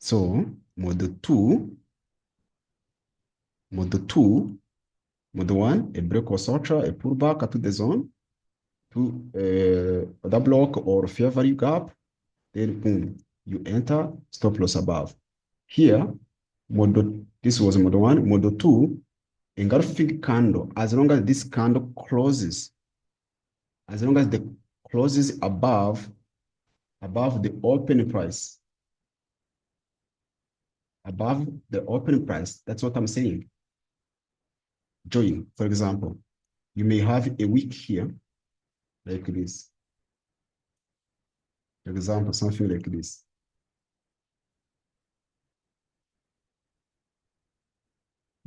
So model 2, model 1, a break or structure, a pullback to the zone, to other block or fair value gap, then boom, you enter stop loss above. Here, this was model 1, model 2, engulfing candle, as long as this candle closes, as long as the closes above the open price, above the open price, that's what I'm saying. Join, for example, you may have a wick here, like this. For example, something like this.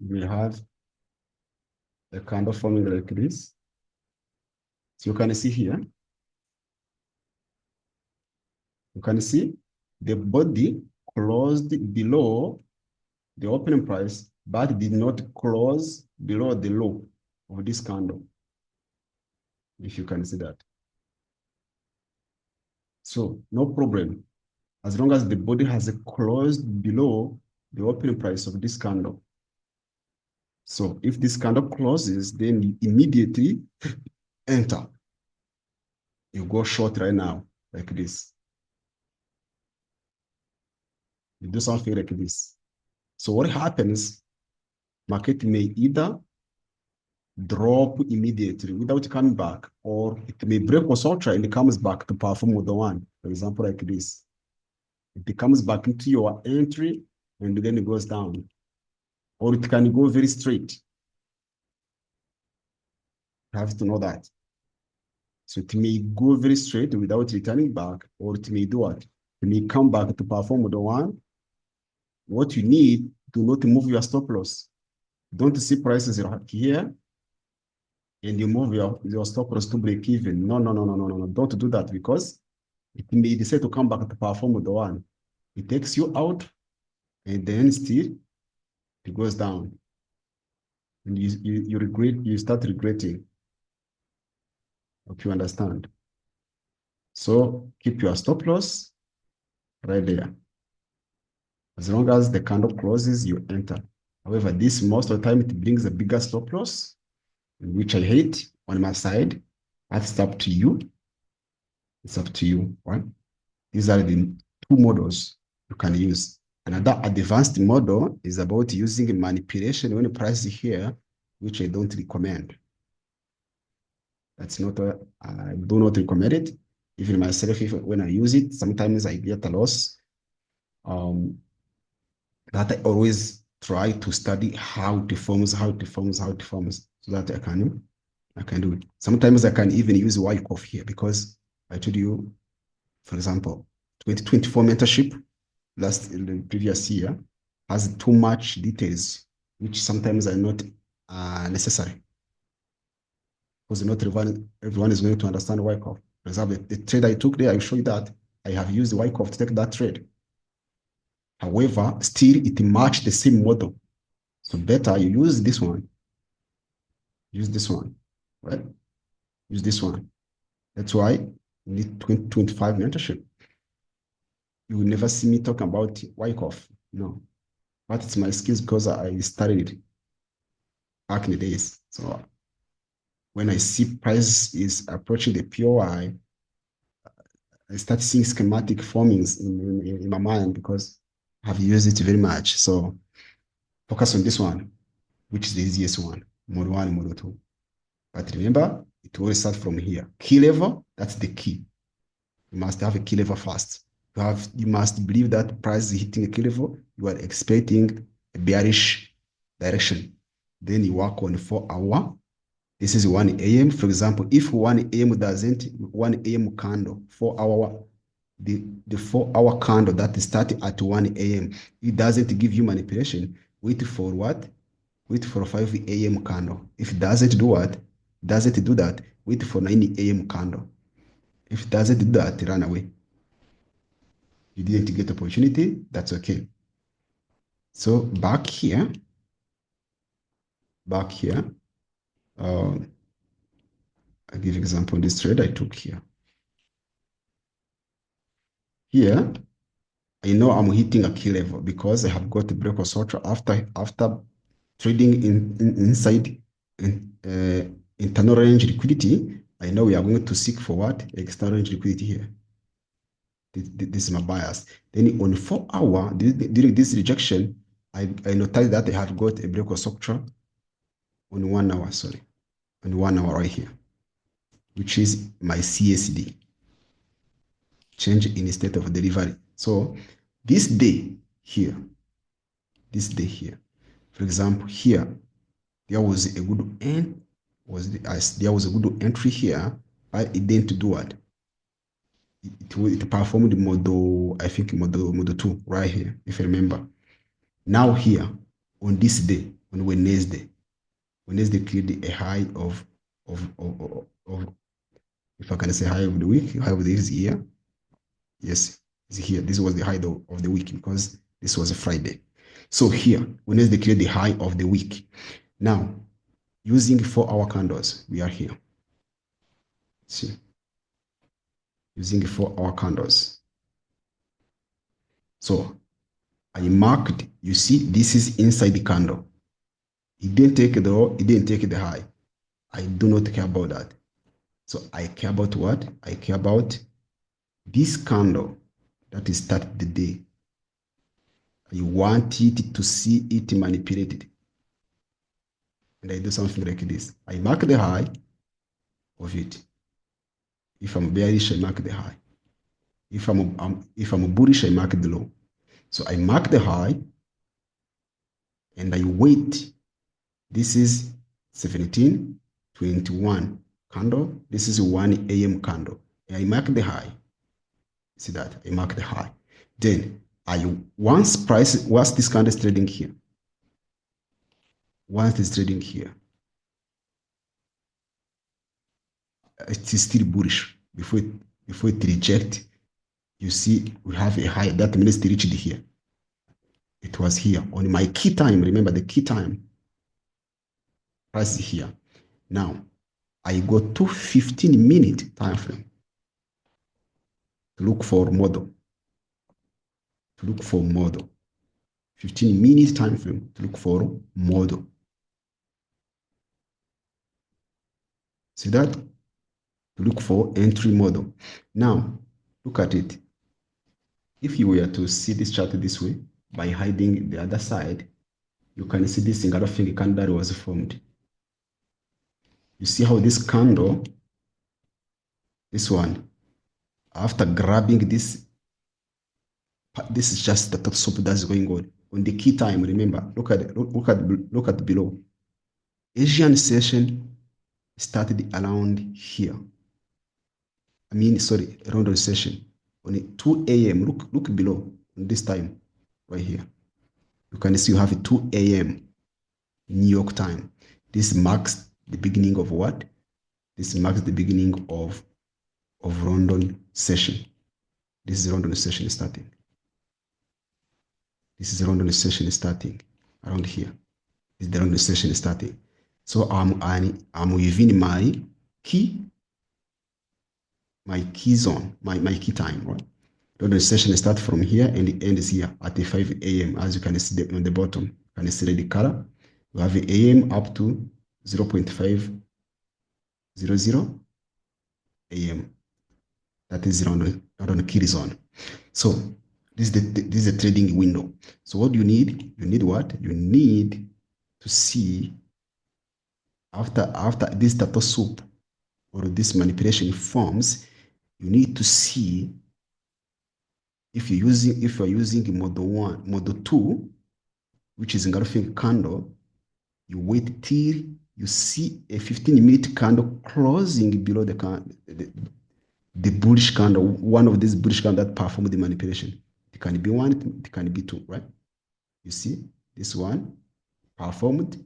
You may have a candle forming like this. So you can see here, you can see the body closed below the opening price, but did not close below the low of this candle, if you can see that. So no problem, as long as the body has closed below the opening price of this candle. So if this candle closes, then you immediately enter. You go short right now, like this. You do something like this. So what happens, market may either drop immediately without coming back, or it may break or ultra and it comes back to perform with the one, for example, like this. It comes back into your entry and then it goes down. Or it can go very straight. You have to know that. So it may go very straight without returning back, or it may do what? It may come back to perform with the one. What you need, do not move your stop loss. Don't see prices here and you move your stop loss to break even. No. Don't do that, because it may decide to come back to perform with the one. It takes you out and then still it goes down. And you start regretting. Hope you understand. So keep your stop loss right there. As long as the candle closes, you enter. However, this most of the time it brings a bigger stop loss, which I hate on my side. That's up to you. It's up to you, right? These are the two models you can use. Another advanced model is about using manipulation when price here, which I don't recommend. That's not, I do not recommend it. Even myself, when I use it, sometimes I get a loss. That I always try to study how it forms, so that I can do it. Sometimes I can even use Wyckoff here, because I told you, for example, 2024 mentorship in the previous year has too much details, which sometimes are not necessary. Because not everyone is going to understand Wyckoff. For example, the trade I took there, I show you that I have used Wyckoff to take that trade. However, still it matched the same model. So better you use this one. Use this one, right? Use this one. That's why you need 2025 mentorship. You will never see me talk about Wyckoff. No. But it's my skills because I studied it back in the days. So when I see price is approaching the POI, I start seeing schematic formings in my mind, because I've used it very much. So focus on this one, which is the easiest one, model 1 and model 2. But remember, it will start from here. Key level, that's the key. You must have a key level first. You must believe that price is hitting a key level. You are expecting a bearish direction. Then you work on 4 hour. This is 1 a.m. For example, if 1 a.m. doesn't, 1 a.m. candle, 4 hour, the 4 hour candle that started at 1 a.m., it doesn't give you manipulation. Wait for what? Wait for 5 a.m. candle. If it doesn't do what? Doesn't do that, wait for 9 a.m. candle. If it doesn't do that, run away. You didn't get opportunity, that's okay. So back here, I give example this trade I took here. Here, I know I'm hitting a key level because I have got a break of structure after trading inside internal range liquidity. I know we are going to seek for what? External range liquidity here. This is my bias. Then on 4 hour, during this rejection, I noticed that I have got a break of structure on 1 hour, sorry, on 1 hour right here, which is my CSD, change in state of delivery. So this day here, for example, here, there was a good end, there was a good entry here, but it didn't do what? It performed model, I think model 2 right here, if I remember. Now here, on this day, on Wednesday cleared a high of, if I can say high of the week, high of this year. Yes, it's here. This was the high of the week because this was a Friday. So here, Wednesday cleared the high of the week. Now, using 4-hour candles, we are here. See, using 4-hour candles. So I marked, you see, this is inside the candle. It didn't take the low, it didn't take the high. I do not care about that. So I care about what? I care about this candle that is start the day. I want it to see it manipulated. And I do something like this. I mark the high of it. If I'm bearish, I mark the high. If I'm bullish, I mark the low. So I mark the high and I wait. This is 17:21 candle. This is 1 a.m. candle. And I mark the high. See that? I mark the high. Then once this candle is trading here, once it's trading here, it is still bullish. Before it reject, you see we have a high. That means it reached here. It was here on my key time. Remember the key time. Price is here. Now I go to 15-minute time frame to look for model. 15-minute time frame to look for model. See that? To look for entry model. Now, look at it. If you were to see this chart this way, by hiding the other side, you can see this engulfing candle was formed. You see how this candle, this one, after grabbing this is just the top soup that's going on the key time. Remember, look at below. Asian session started around here. Around session on 2 a.m. Look below on this time right here. You can see you have a 2 a.m. New York time. This marks the beginning of what? This marks the beginning of London session. This is London session starting. This is London session starting around here. This is the London session starting. So I'm within my key zone, my key time, right? The session starts from here and it ends here at the 5 a.m. As you can see on the bottom, you can see the color. We have a.m. up to 0.500 a.m. That is around the key zone. So this is the trading window. So what do you need? You need what? You need to see after this data soup or this manipulation forms, you need to see if you're using model 1, model 2, which is engulfing candle, you wait till you see a 15-minute candle closing below the bullish candle, one of these bullish candles that perform the manipulation. It can be 1, it can be 2, right? You see this one performed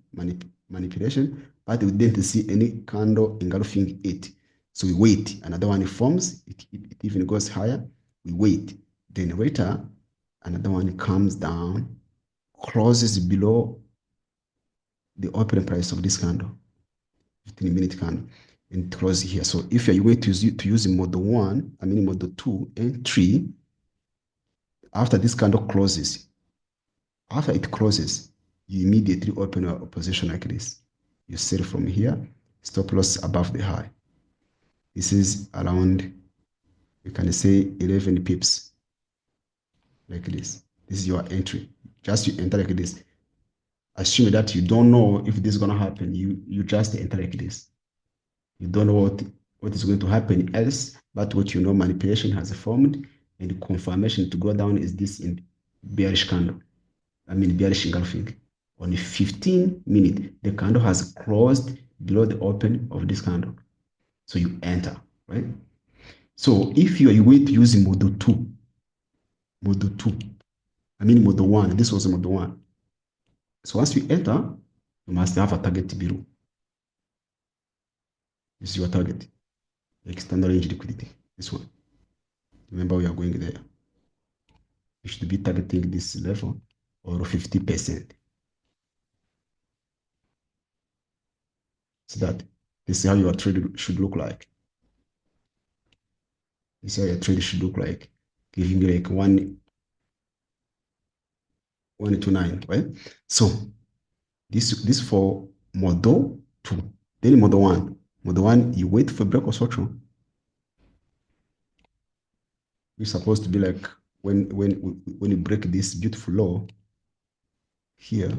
manipulation, but we didn't see any candle engulfing it. So we wait. Another one forms, it even goes higher. We wait. Then later, another one comes down, closes below the opening price of this candle, 15-minute candle, and close here. So if you're going to use model 1, model 2 and 3, After this candle closes, after it closes, you immediately open a position like this. You sell from here, stop loss above the high. This is around, you can say 11 pips, like this. This is your entry. Just you enter like this. Assume that you don't know if this is gonna happen. You just enter like this. You don't know what is going to happen else, but what you know, manipulation has formed, and confirmation to go down is this in bearish candle. I mean bearish engulfing. On 15 minutes, the candle has closed below the open of this candle. So you enter, right? So if you are going to use model 2, model 1, this was model 1. So once you enter, you must have a target below. This is your target. External range liquidity, this one. Remember, we are going there. You should be targeting this level or 50%. So that this is how your trade should look like. This is how your trade should look like. Giving you like 129, right? So this for model 2. Then model 1. Model 1, you wait for break of structure. It's supposed to be like when you break this beautiful low here,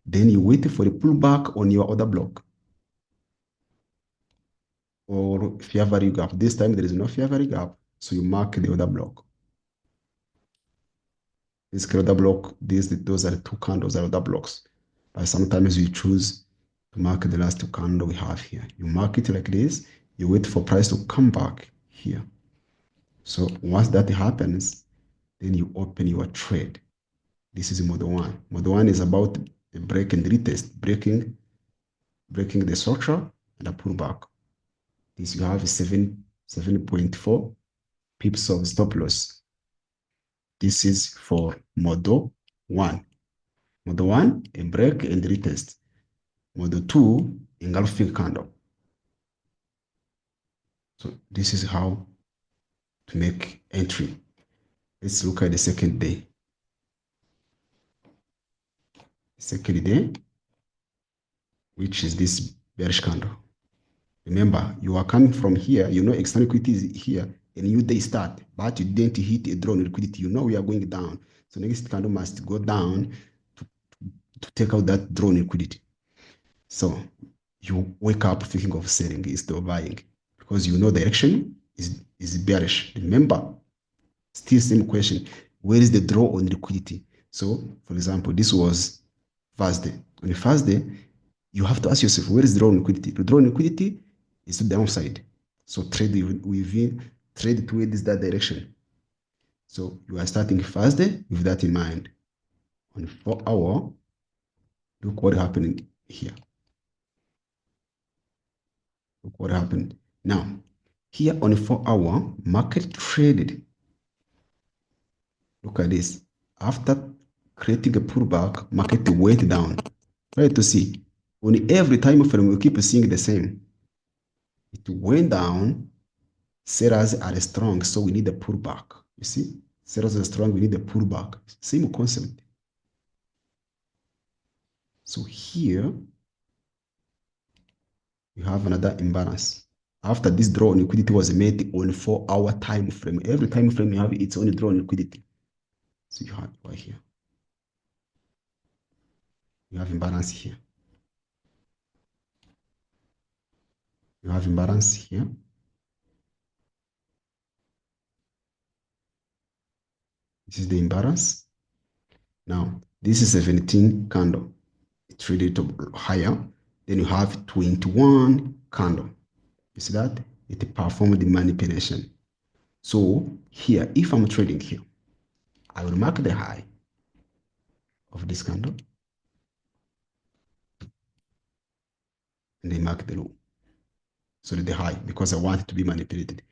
then you wait for the pullback on your other block or fair value gap. This time there is no fair value gap, so you mark the other block. This other block, those are the two candles, are other blocks. But sometimes we choose to mark the last two candle we have here. You mark it like this, you wait for price to come back here. So once that happens, then you open your trade. This is model 1. Model 1 is about a break and retest, breaking the structure and a pullback. This you have 7.4 pips of stop loss. This is for model 1. Model 1, a break and retest. Model 2, engulfing candle. So this is how to make entry. Let's look at the second day. Second day, which is this bearish candle. Remember, you are coming from here, you know external liquidity is here, a new day start, but you didn't hit a draw on liquidity. You know we are going down. So next candle must go down to take out that draw on liquidity. So you wake up thinking of selling instead of buying because you know direction is bearish. Remember, still same question, where is the draw on liquidity? So for example, this was Thursday. On the Thursday, you have to ask yourself, where is the draw on liquidity? The draw on liquidity is the downside. So trade towards that direction. So you are starting Thursday with that in mind. On 4 hour, look what happened here. Look what happened. Now, here on 4 hour, market traded. Look at this. After creating a pullback, market went down. Try to see. On every time frame, we keep seeing the same. It went down. Sellers are strong, so we need a pullback. You see? Sellers are strong, we need a pullback. Same concept. So here, you have another imbalance. After this draw on liquidity was made on 4 hour time frame, every time frame you have its own draw on liquidity. So you have right here. You have imbalance here. You have imbalance here. This is the imbalance. Now, this is 17 candle. It traded higher. Then you have 21 candle. You see that? It performed the manipulation. So here, if I'm trading here, I will mark the high of this candle and then mark the low. So the high, because I want it to be manipulated.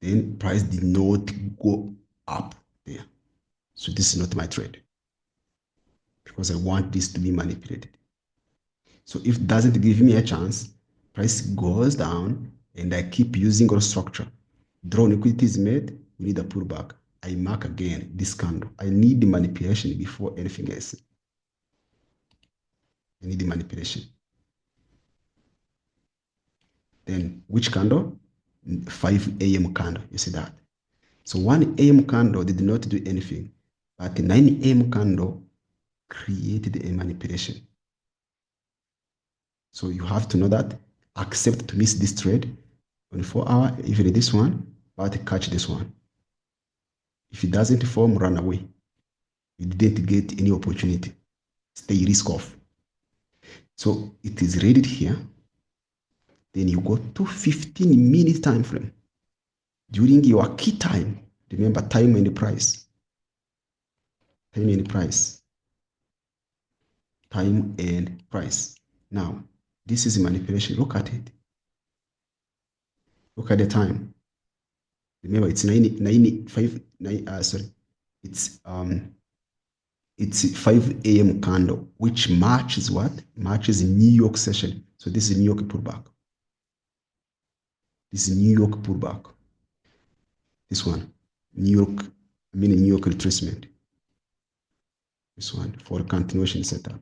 Then price did not go up there. So this is not my trade because I want this to be manipulated. So if it doesn't give me a chance, price goes down and I keep using our structure. Draw liquidity is made, we need a pullback. I mark again this candle. I need the manipulation before anything else. I need the manipulation. Then which candle? 5 a.m. candle. You see that? So 1 a.m. candle did not do anything, but the 9 a.m. candle created a manipulation. So you have to know that. Accept to miss this trade on 4 hour, even this one, but catch this one. If it doesn't form, run away. You didn't get any opportunity. Stay risk off. So it is ready here. Then you go to 15-minute time frame. During your key time, remember time and the price. Time and price. Time and price. Now, this is manipulation. Look at it. Look at the time. Remember, it's 95, sorry. It's 5 a.m. candle, which matches what? Matches New York session. So this is New York pullback. This is New York pullback. This one, New York retracement. This one for continuation setup.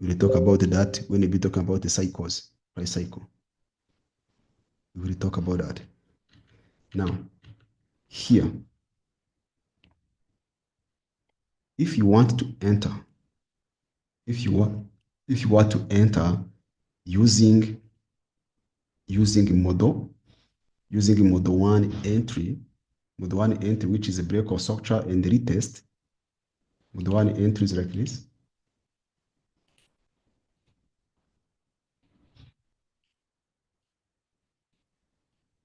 We will talk about that when we be talking about the cycles, price cycle. We will talk about that. Now, here, if you want to enter, if you want to enter using model 1 entry, which is a break of structure and retest. Model 1 entry is like this.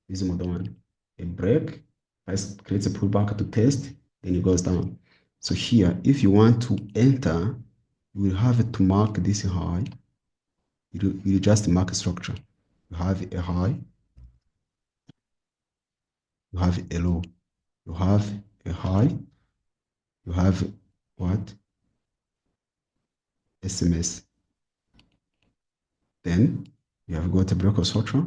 This is model 1. A break, price creates a pullback to test, then it goes down. So here, if you want to enter, you will have to mark this high. You just mark a structure. You have a high, you have a low, you have a high, you have what? SMS. Then you have got a break of structure.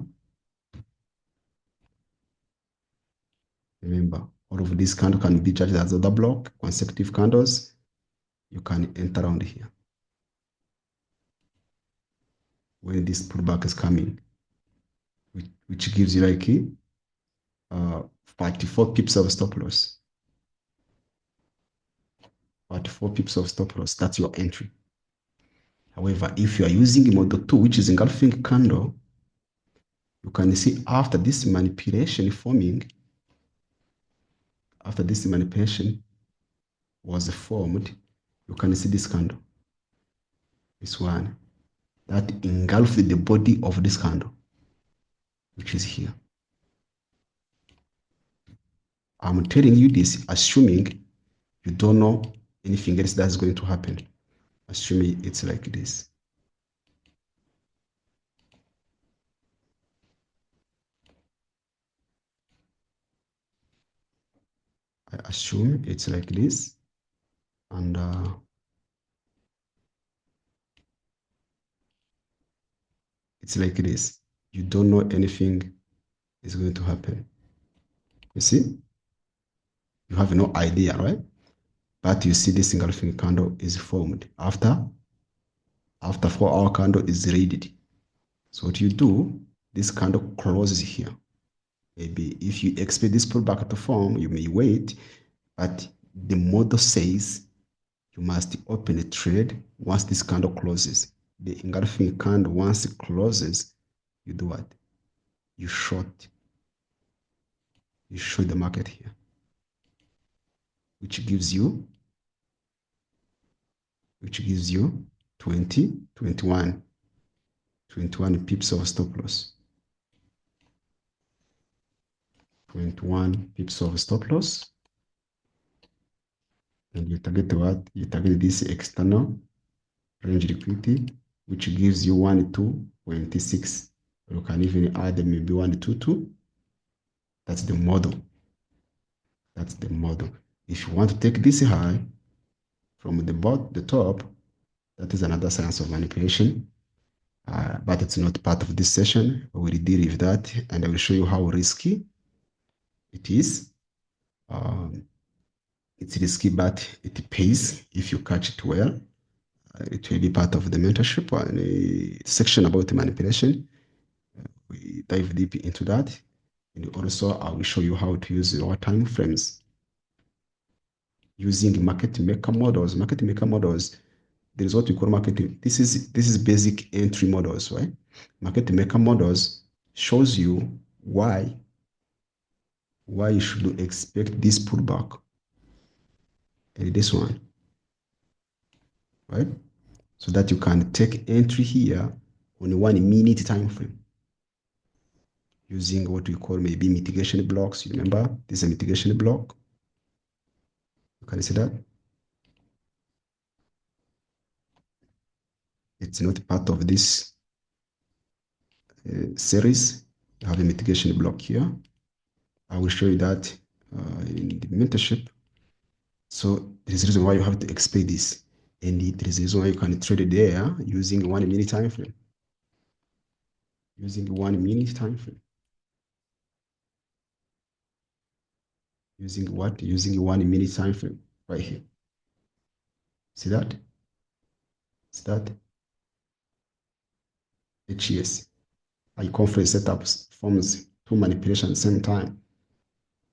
Remember, all of these candles can be judged as other block, consecutive candles. You can enter around here when this pullback is coming, which gives you like 44 pips of stop loss. 44 pips of stop loss, that's your entry. However, if you are using model 2, which is engulfing candle, you can see after this manipulation forming, after this manipulation was formed, you can see this candle, this one, that engulfed the body of this candle, which is here. I'm telling you this, assuming you don't know anything else that's going to happen. Assuming it's like this. I assume it's like this, and it's like this. You don't know anything is going to happen. You see? You have no idea, right? But you see this engulfing candle is formed after 4-hour candle is ready. So what you do, this candle closes here. Maybe if you expect this pullback to form, you may wait, but the model says you must open a trade once this candle closes. The engulfing candle, once it closes, you do what? You short. You short the market here, which gives you 20, 21 pips of stop loss. 21 pips of stop loss. And you target what? You target this external range liquidity, which gives you 1.26. You can even add maybe 1.22. That's the model. That's the model. If you want to take this high from the top, that is another science of manipulation. But it's not part of this session. We will deal with that, and I will show you how risky it is. It's risky, but it pays if you catch it well. It will be part of the mentorship and a section about manipulation. We dive deep into that. And also, I will show you how to use our time frames using market maker models. Market maker models, there is what we call market. This is basic entry models, right? Market maker models shows you why you should expect this pullback and this one, right? So that you can take entry here on a 1 minute time frame using what we call maybe mitigation blocks. You remember this is a mitigation block. You can see that it's not part of this series. You have a mitigation block here. I will show you that in the mentorship. So there is a reason why you have to expect this. And there is a reason why you can trade it there using 1 minute time frame. Using 1 minute time frame. Using what? Using 1 minute time frame right here. See that? See that? HES. High conference setups forms two manipulation at the same time.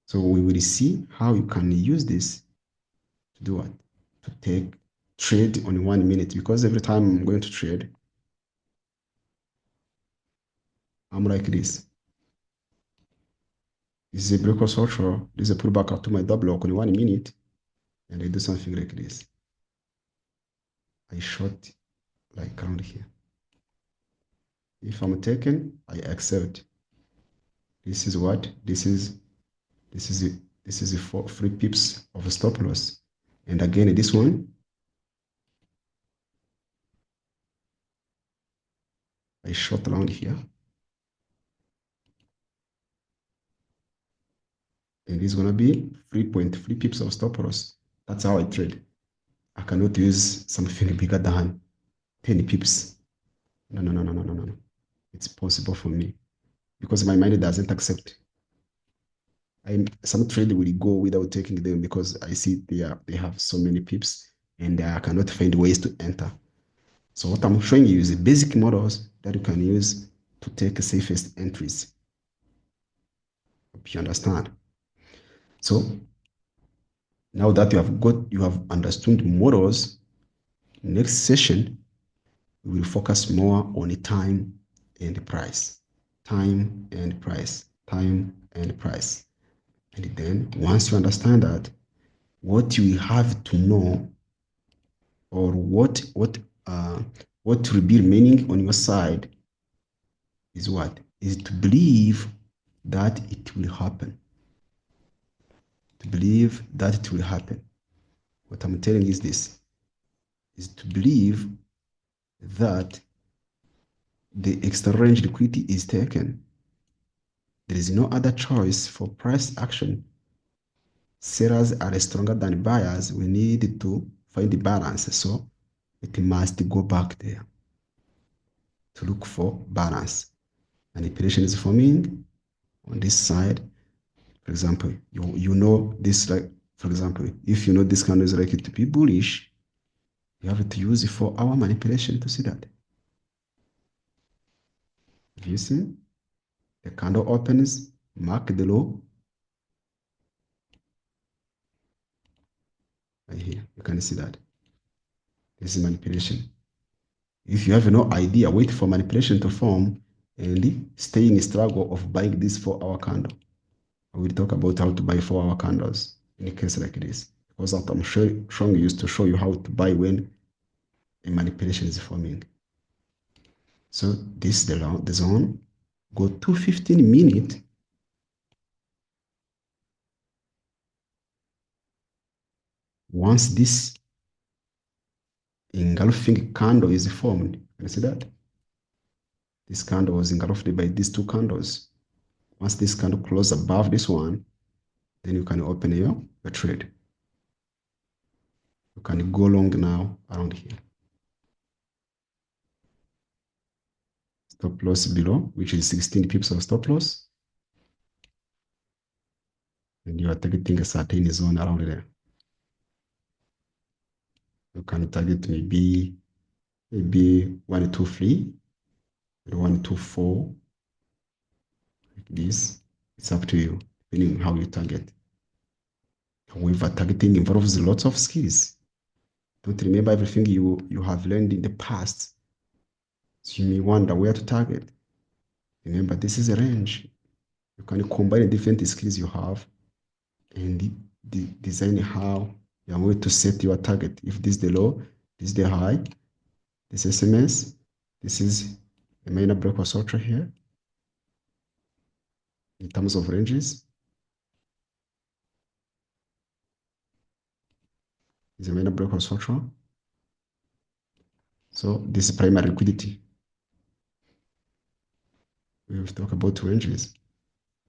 So we will see how you can use this to do what? To take trade on 1 minute, because every time I'm going to trade, I'm like this. This is a break or social. This is a pullback up to my double block on 1 minute, and I do something like this. I short like around here. If I'm taken, I accept. This is what? This is 3 pips of a stop loss. And again, this one, I short around here. And it's gonna be 3.3 pips of stop loss. That's how I trade. I cannot use something bigger than 10 pips. No, no, no, no, no, no, no. It's possible for me because my mind doesn't accept. Some trade will go without taking them because I see they have so many pips and I cannot find ways to enter. So what I'm showing you is the basic models that you can use to take the safest entries. Hope you understand. So now that you have understood models, next session we will focus more on the time and price. Time and price. Time and price. And then once you understand that, what you have to know, or what will be remaining on your side, is what? Is to believe that it will happen. To believe that it will happen. What I'm telling is this, is to believe that the extra range liquidity is taken. There is no other choice for price action. Sellers are stronger than buyers. We need to find the balance. So it must go back there to look for balance. Manipulation is forming on this side. For example, you know this, like, for example, if you know this candle is likely to be bullish, you have to use it for our manipulation to see that. If you see, the candle opens, mark the low. Right here, you can see that. This is manipulation. If you have no idea, wait for manipulation to form and stay in the struggle of buying this 4-hour candle. I will talk about how to buy 4-hour candles in a case like this, because that I'm showing you is to show you how to buy when a manipulation is forming. So this is the zone. Go to 15 minutes. Once this engulfing candle is formed, can you see that? This candle was engulfed by these two candles. Once this candle closes above this one, then you can open your trade. You can go long now around here. Stop loss below, which is 16 pips of stop loss. And you are targeting a certain zone around there. You can target maybe 123 or 124 like this. It's up to you, depending on how you target. However, targeting involves lots of skills. Don't remember everything you have learned in the past. So you may wonder where to target. Remember, this is a range. You can combine different skills you have and design how you are going to set your target. If this is the low, this is the high, this is SMS, this is the minor break or ultra here in terms of ranges. Is a minor break or ultra. So this is primary liquidity. We will talk about ranges.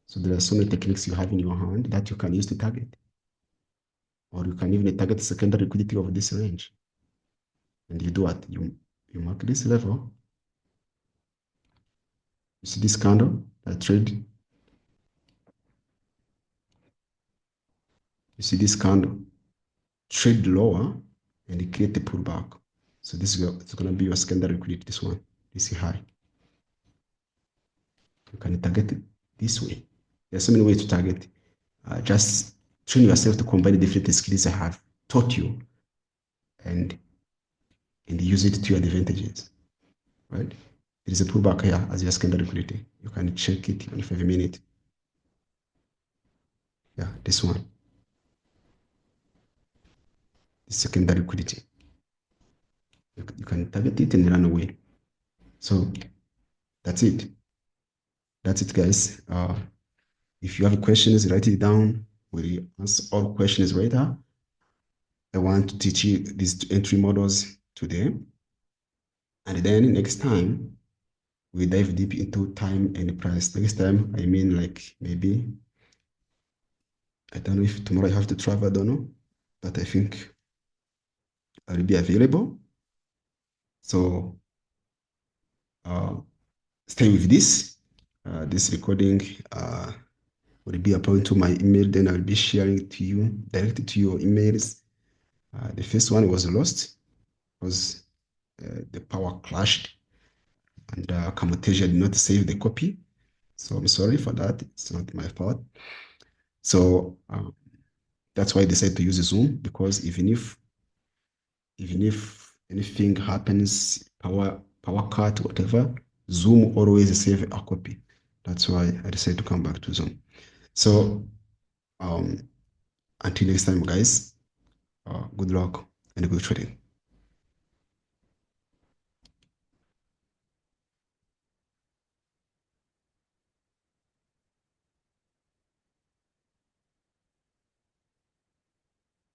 So there are so many techniques you have in your hand that you can use to target. Or you can even target the secondary liquidity of this range. And you do what? You mark this level. You see this candle, that trade. You see this candle, trade lower and create a pullback. So this is it's going to be your secondary liquidity, this one. This is high. You can target it this way. There's so many ways to target. Just train yourself to combine the different skills I have taught you and use it to your advantages, right? There is a pullback here as your secondary liquidity. You can check it in 5 minutes. Yeah, this one, the secondary liquidity. You can target it and run away. So that's it. That's it, guys. If you have questions, write it down. We'll answer all questions later. I want to teach you these entry models today. And then next time, we dive deep into time and price. Next time, I mean like maybe, I don't know if tomorrow I have to travel, I don't know. But I think I'll be available. So uh, stay with this. This recording will be uploaded to my email. Then I'll be sharing it to you, directly to your emails. The first one was lost because the power clashed and Camtasia did not save the copy. So I'm sorry for that. It's not my fault. So that's why I decided to use Zoom, because even if anything happens, power cut, whatever, Zoom always save a copy. That's why I decided to come back to Zoom. So until next time, guys, good luck and good trading.